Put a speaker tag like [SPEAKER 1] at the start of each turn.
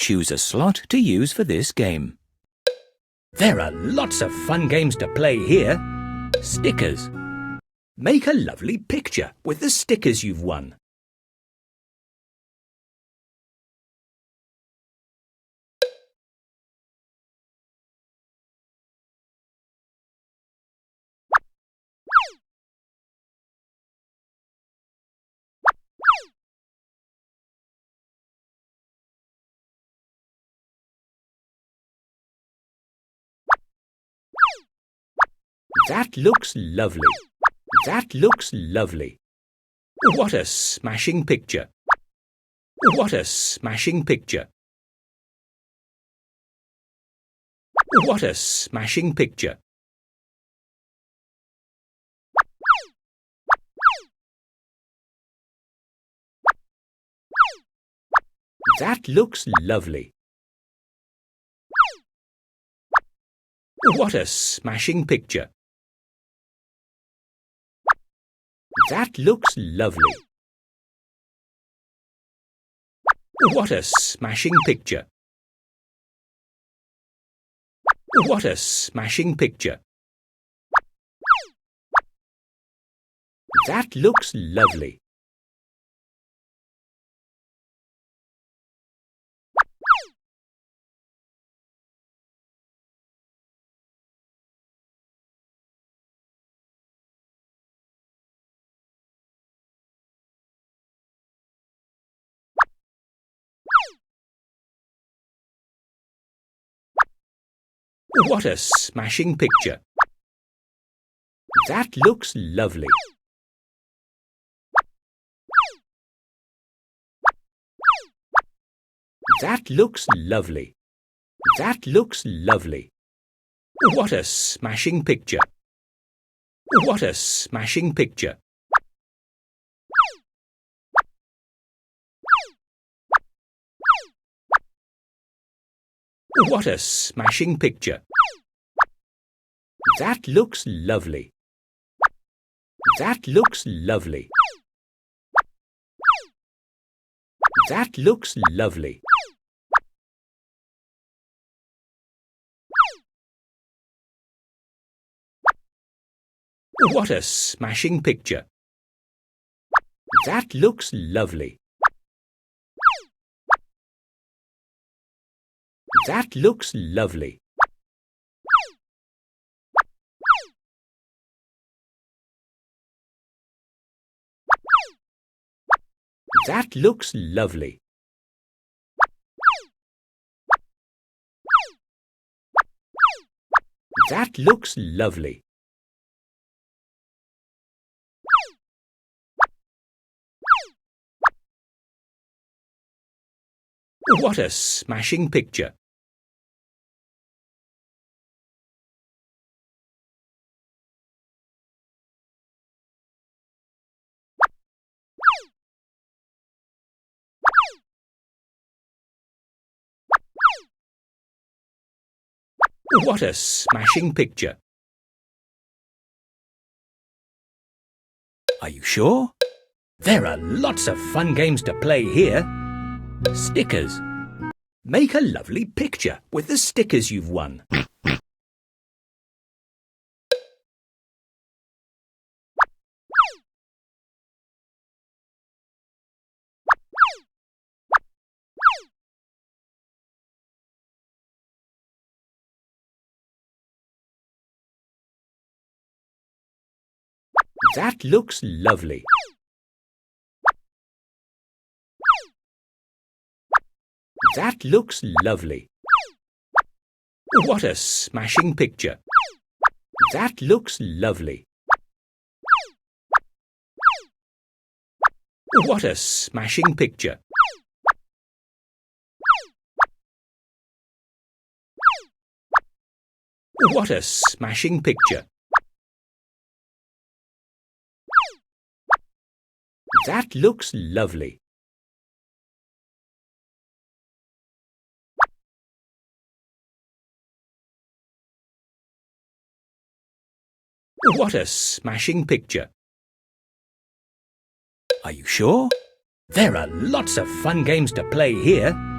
[SPEAKER 1] Choose a slot to use for this game. There are lots of fun games to play here. Stickers. Make a lovely picture with the stickers you've won. That looks lovely. That looks lovely. What a smashing picture. What a smashing picture. What a smashing picture. That looks lovely. What a smashing picture. That looks lovely. What a smashing picture. What a smashing picture. That looks lovely. What a smashing picture. That looks lovely. That looks lovely. That looks lovely. What a smashing picture. What a smashing picture. What a smashing picture. That looks lovely. That looks lovely. That looks lovely. What a smashing picture. That looks lovely. That looks lovely. That looks lovely. That looks lovely. What a smashing picture. What a smashing picture. Are you sure? There are lots of fun games to play here. Stickers. Make a lovely picture with the stickers you've won. That looks lovely. That looks lovely. What a smashing picture. That looks lovely. What a smashing picture. What a smashing picture. That looks lovely. What a smashing picture. Are you sure? There are lots of fun games to play here.